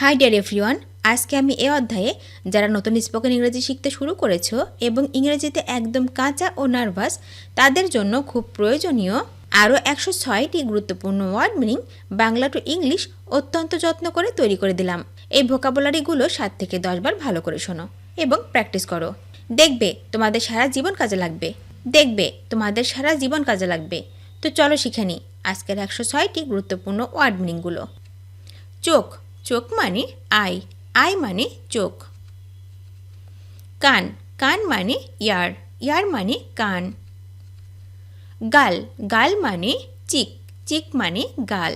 High deer everyone, আজকে আমি এই অধ্যায়ে যারা নতুন স্পোকেন ইংরেজি শিখতে শুরু করেছো এবং ইংরেজিতে একদম কাঁচা ও নার্ভাস তাদের জন্য খুব প্রয়োজনীয় আরও 106টি গুরুত্বপূর্ণ word meaning Bangla to English অত্যন্ত যত্ন করে তৈরি করে দিলাম। এই ভোকাবুলারিগুলো 7 থেকে 10 বার ভালো করে শোনো এবং প্র্যাকটিস করো। দেখবে তোমাদের সারা জীবন কাজে লাগবে। তো চলো শিখে নিই আজকের 106টি গুরুত্বপূর্ণ ওয়ার্ড মিনিংগুলো। চোখ, চোখ মানে আই, আই মানে চোখ। কান, কান মানে ইয়ার, ইয়ার মানে কান। গাল, গাল মানে চিক, চিক মানে গাল।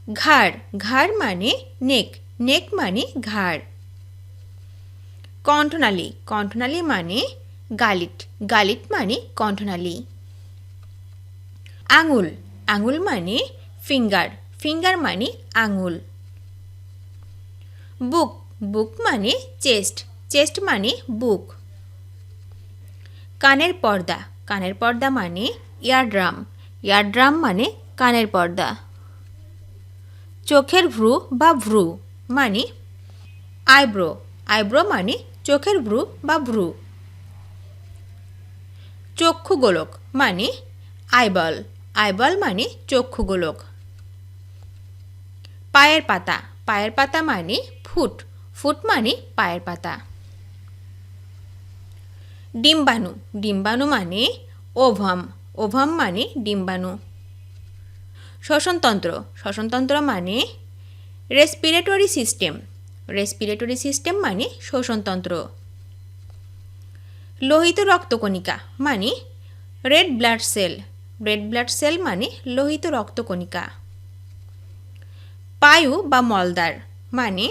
ঘাড়, ঘাড় মানে নেক, নেক মানে ঘাড়। কণ্ঠনালী, কণ্ঠনালী মানে গালিট, গালিট মানে কণ্ঠনালী। আঙুল, আঙুল মানে ফিঙ্গার, ফিঙ্গার মানে আঙুল। বুক, বুক মানে চেস্ট, চেস্ট মানে বুক। কানের পর্দা, কানের পর্দা মানে ইয়ারড্রাম, ইয়ারড্রাম মানে কানের পর্দা। চোখের ভ্রু বা ভ্রু মানে আইব্রো, আইব্রো মানে চোখের ভ্রু বা ভ্রু। চক্ষু গোলক মানে আইবল, আইবল মানে চক্ষু গোলক। পায়ের পাতা, পায়ের পাতা মানে ফুট, ফুট মানে পায়ের পাতা। ডিম্বাণু, ডিম্বাণু মানে ওভাম, ওভাম মানে ডিম্বাণু। শ্বসনতন্ত্র, শ্বসনতন্ত্র মানে রেসপিরেটরি সিস্টেম, রেসপিরেটরি সিস্টেম মানে শ্বসনতন্ত্র। লোহিত রক্তকণিকা মানে red blood cell, red blood cell মানে লোহিত রক্তকণিকা। পায়ু বা মলদ্বার মানে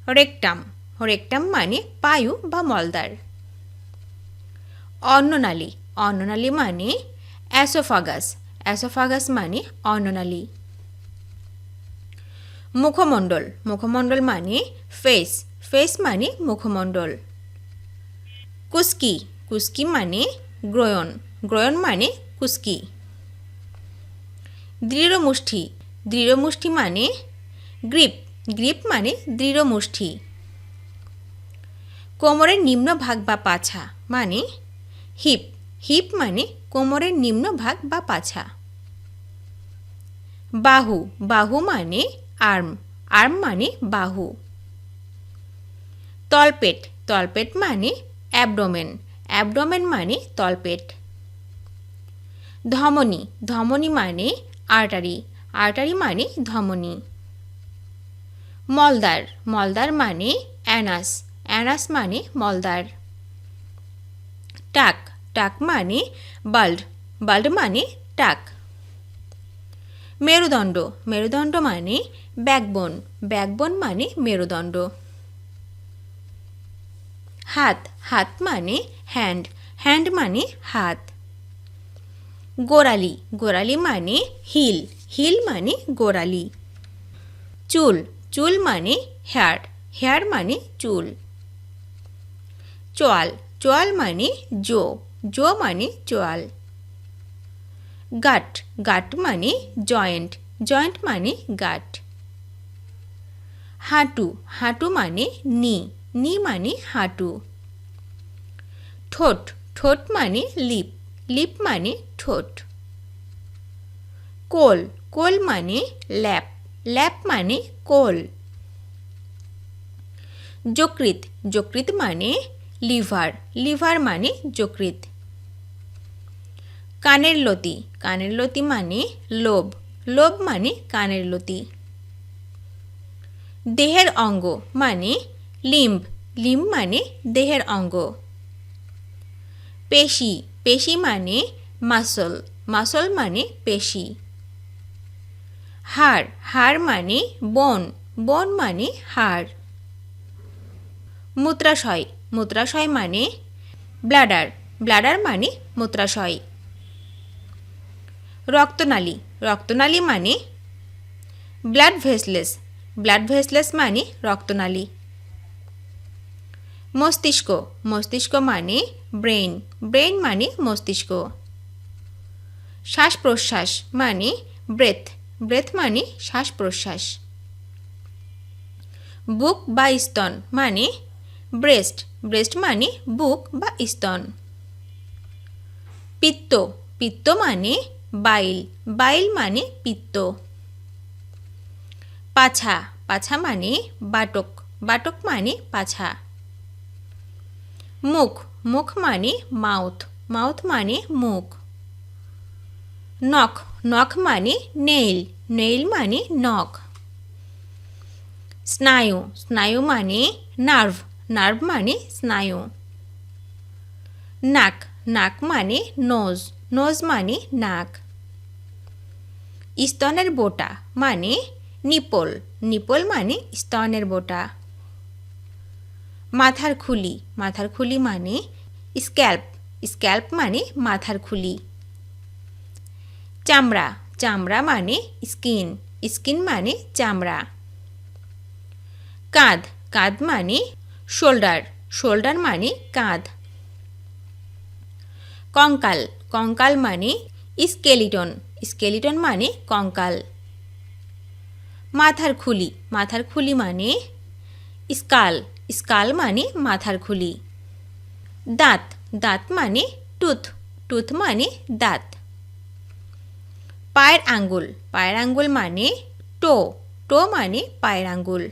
রেকটাম, রেকটাম মানে পায়ু বা মলদ্বার। অন্ননালী, অন্ননালী মানে অ্যাসোফাগাস, অ্যাসোফাগাস মানে অন্ননালী। মুখমণ্ডল, মুখমণ্ডল মানে ফেস, ফেস মানে মুখমণ্ডল। কুস্কি, কুস্কি মানে গ্রয়ন, গ্রয়ন মানে কুস্কি। দৃঢ় মুষ্টি, দৃঢ় মুষ্টি মানে গ্রিপ, গ্রিপ মানে দৃঢ় মুষ্টি। কোমরের নিম্ন ভাগ বা পাছা মানে হিপ, হিপ মানে কোমরের নিম্ন ভাগ বা পাছা। বাহু, বাহু মানে আর্ম, আর্ম মানে বাহু। তলপেট, তলপেট মানে অ্যাবডোমেন, অ্যাবডোমেন মানে তলপেট। ধমনী, ধমনী মানে আর্টারি, আর্টারি মানে ধমনী। মলদ্বার, মলদ্বার মানে অ্যানাস, অ্যানাস মানে মলদ্বার। টাক, টাক মানে বাল্ড, বাল্ড মানে টাক। মেরুদণ্ড, মেরুদণ্ড মানে ব্যাকবোন, ব্যাকবোন মানে মেরুদণ্ড। হাত, হাত মানে হ্যান্ড, হ্যান্ড মানে হাত। গোড়ালি, গোড়ালি মানে হিল, হিল মানে গোড়ালি। চুল, চুল মানে হেয়ার, হেয়ার মানে চুল। চোয়াল, চোয়াল মানে জো, জো মানে চোয়াল। গাট, গাট মানে জয়েন্ট, জয়েন্ট মানে গাট। হাঁটু, হাঁটু মানে নি, নি মানে হাঁটু। ঠোঁট, ঠোঁট মানে লিপ, লিপ মানে ঠোঁট। কোল, কোল মানে ল্যাপ, ল্যাপ মানে কোল। যকৃৎ, যকৃৎ মানে লিভার, লিভার মানে যকৃৎ। কানের লতি, কানের লতি মানে লোব, লোব মানে কানের লতি। দেহের অঙ্গ মানে লিম্ব, লিম্ব মানে দেহের অঙ্গ। পেশি, পেশি মানে মাসল, মাসল মানে পেশি। হাড়, হাড় মানে বোন, বোন মানে হাড়। মূত্রাশয়, মূত্রাশয় মানে ব্লাডার, ব্লাডার মানে মূত্রাশয়। রক্তনালী, রক্তনালী মানে ব্লাড ভেসেলস, ব্লাড ভেসেলস মানে রক্তনালী। মস্তিষ্ক, মস্তিষ্ক মানে ব্রেইন, ব্রেইন মানে মস্তিষ্ক। শ্বাস প্রশ্বাস মানে ব্রেথ, ব্রেথ মানে শ্বাস প্রশ্বাস। বুক বা স্তন মানে ব্রেস্ট, ব্রেস্ট মানে বুক বা স্তন। পিত্ত, পিত্ত মানে বাইল, বাইল মানে পিত্ত। পাছা, পাছা মানে বাটক, বাটক মানে পাছা। মুখ, মুখ মানে মাউথ, মাউথ মানে মুখ। নখ, নখ মানে নেইল, নেইল মানে নখ। স্নায়ু, স্নায়ু মানে নার্ভ, নার্ভ মানে স্নায়ু। নাক, নাক মানে নোজ, নোজ মানে নাক। স্তনের বোটা মানে নিপল, নিপল মানে স্তনের বোটা। মাথার খুলি, মাথার খুলি মানে স্ক্যাল্প, স্ক্যাল্প মানে মাথার খুলি। চামড়া, চামড়া মানে স্কিন, স্কিন মানে চামড়া। কাঁধ, কাঁধ মানে শোল্ডার, শোল্ডার মানে কাঁধ। কঙ্কাল, কঙ্কাল মানে স্কেলিটন, স্কেলিটন মানে কঙ্কাল। মাথার খুলি, মাথার খুলি মানে স্কাল, স্কাল মানে মাথার খুলি। দাঁত, দাঁত মানে টুথ, টুথ মানে দাঁত। পায়ের আঙ্গুল, পায়ের আঙ্গুল মানে টো, টো মানে পায়ের আঙ্গুল।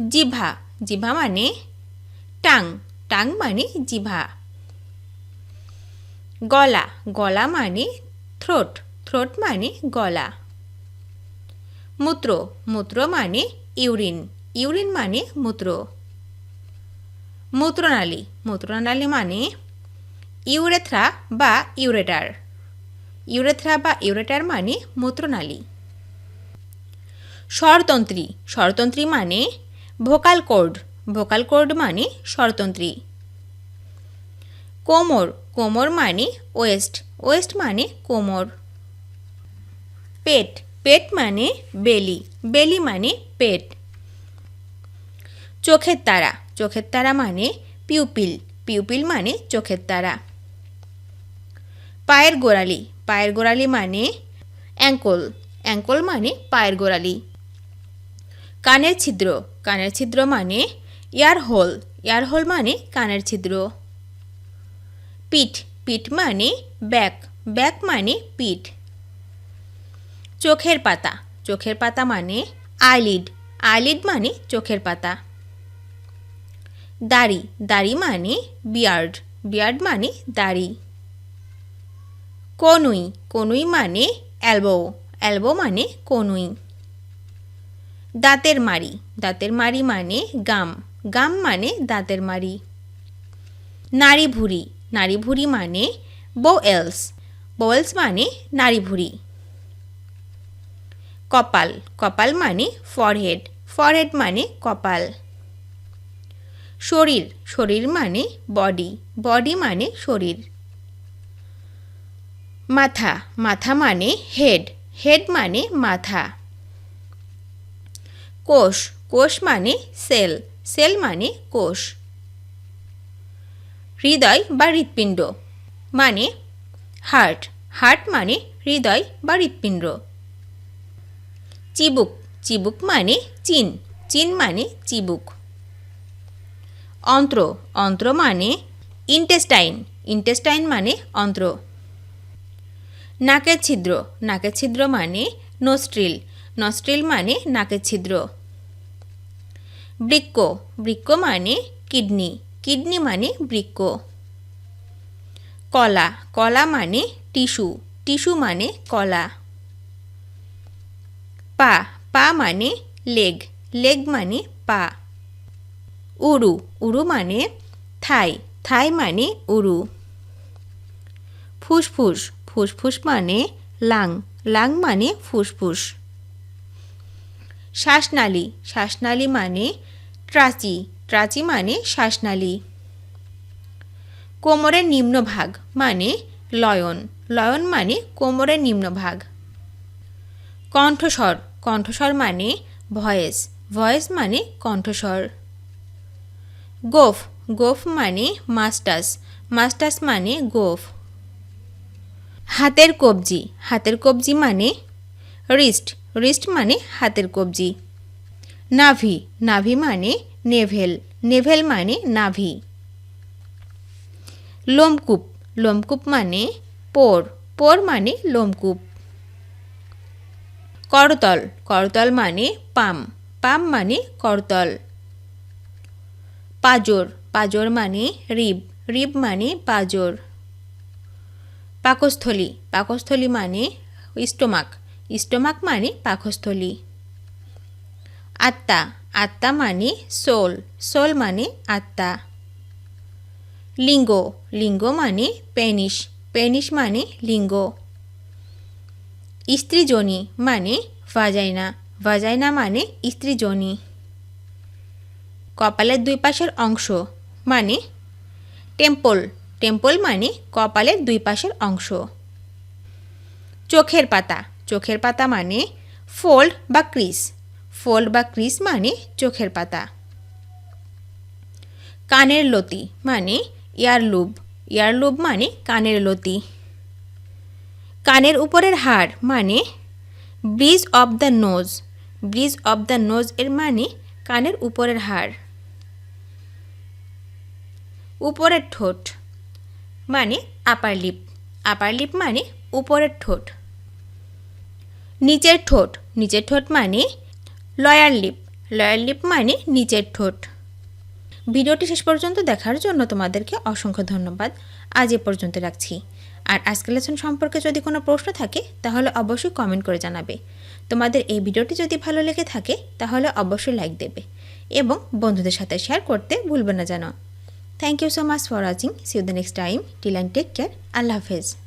জিভা, জিভা মানে টাং, টাং মানে জিভা। গলা, গলা মানে থ্রোট, থ্রোট মানে গলা। মূত্র, মূত্র মানে ইউরিন, ইউরিন মানে মূত্র। মূত্রনালী, মূত্রনালী মানে ইউরেথ্রা বা ইউরেটার, ইউরেথ্রা বা ইউরেটার মানে মূত্রনালী। স্বরতন্ত্রী, স্বরতন্ত্রী মানে ভোকাল কর্ড, ভোকাল কর্ড মানে স্বরতন্ত্রী। কোমর, কোমর মানে ওয়েস্ট, ওয়েস্ট মানে কোমর। পেট, পেট মানে বেলি, বেলি মানে পেট। চোখের তারা, চোখের তারা মানে পিউপিল, পিউপিল মানে চোখের তারা। পায়ের গোড়ালি, পায়ের গোড়ালি মানে অ্যাঙ্কল, অ্যাঙ্কল মানে পায়ের গোড়ালি। কানের ছিদ্র, কানের ছিদ্র মানে ইয়ার হোল, ইয়ার হোল মানে কানের ছিদ্র। পিঠ, পিঠ মানে ব্যাক, ব্যাক মানে পিঠ। চোখের পাতা, চোখের পাতা মানে আইলিড, আইলিড মানে চোখের পাতা। দাড়ি, দাড়ি মানে বিয়ার্ড, বিয়ার্ড মানে দাড়ি। কনুই, কনুই মানে এলবো, এলবো মানে কনুই। দাঁতের মাড়ি, দাঁতের মাড়ি মানে গাম, গাম মানে দাঁতের মাড়ি। নাড়ি ভুঁড়ি, নাড়ি ভুঁড়ি মানে বোয়েলস, বোয়েলস মানে নাড়ি ভুঁড়ি। কপাল, কপাল মানে ফরহেড, ফরহেড মানে কপাল। শরীর, শরীর মানে বডি, বডি মানে শরীর। মাথা, মাথা মানে হেড, হেড মানে মাথা। কোষ, কোষ মানে সেল, সেল মানে কোষ। হৃদয় বা হৃৎপিণ্ড মানে হার্ট, হার্ট মানে হৃদয় বা হৃৎপিণ্ড। চিবুক, চিবুক মানে চিন, চিন মানে চিবুক। অন্ত্র, অন্ত্র মানে ইন্টেস্টাইন, ইন্টেস্টাইন মানে অন্ত্র। নাকের ছিদ্র, নাকের ছিদ্র মানে নস্ট্রিল, নস্ট্রিল মানে নাকের ছিদ্র। বৃক্ক, বৃক্ক মানে কিডনি, কিডনি মানে বৃক্ক। কলা, কলা মানে টিস্যু, টিস্যু মানে কলা। পা, পা মানে লেগ, লেগ মানে পা। উরু, উরু মানে থাই, থাই মানে উরু। ফুসফুস, ফুসফুস মানে লাং, লাং মানে ফুসফুস। শ্বাসনালী, শ্বাসনালী মানে ট্রাচি, ট্রাচি মানে শ্বাসনালী। কোমরের নিম্নভাগ মানে লয়ন, লয়ন মানে কোমরের নিম্নভাগ। কণ্ঠস্বর, কণ্ঠস্বর মানে ভয়েস, ভয়েস মানে কণ্ঠস্বর। গোফ, গোফ মানে মাস্টাস, মাস্টাস মানে গোফ। হাতের কবজি, হাতের কবজি মানে রিস্ট, রিস্ট মানে হাতের কবজি। নাভি, নাভি মানে নেভেল, নেভেল মানে নাভি। লোমকূপ, লোমকূপ মানে পোর, পোর মানে লোমকূপ। করতল, করতল মানে পাম, পাম মানে করতল। পাজর, পাজর মানে রিব, রিব মানে পাজর। পাকস্থলী, পাকস্থলী মানে স্টোমাক, স্টোমাক মানে পাকস্থলী। আত্মা, আত্মা মানে সোল, সোল মানে আত্মা। লিঙ্গ, লিঙ্গ মানে পেনিস, পেনিস মানে লিঙ্গ। স্ত্রীজনী মানে ভাজাইনা, ভাজাইনা মানে স্ত্রীজনী। কপালের দুই পাশের অংশ মানে টেম্পল, টেম্পল মানে কপালের দুই পাশের অংশ। চোখের পাতা, চোখের পাতা মানে ফোল্ড বা ক্রিস, ফোল্ড বা ক্রিস মানে চোখের পাতা। কানের লতি মানে ইয়ারলুব, ইয়ারলুব মানে কানের লতি। কানের উপরের হাড় মানে bridge of the nose, bridge of the nose এর মানে কানের উপরের হাড়। উপরের ঠোঁট মানে আপার লিপ, আপার লিপ মানে উপরের ঠোঁট। নিচের ঠোঁট, নিচের ঠোঁট মানে লয়ার লিপ, লয়ার লিপ মানে নিচের ঠোঁট। ভিডিওটি শেষ পর্যন্ত দেখার জন্য তোমাদেরকে অসংখ্য ধন্যবাদ। আজ এ পর্যন্ত রাখছি। আর আজকের লেসন সম্পর্কে যদি কোনো প্রশ্ন থাকে তাহলে অবশ্যই কমেন্ট করে জানাবে। তোমাদের এই ভিডিওটি যদি ভালো লেগে থাকে তাহলে অবশ্যই লাইক দেবে এবং বন্ধুদের সাথে শেয়ার করতে ভুলবে না যেন। Thank you so much for watching. See you the next time. Till and take care. আল্লাহ হাফেজ।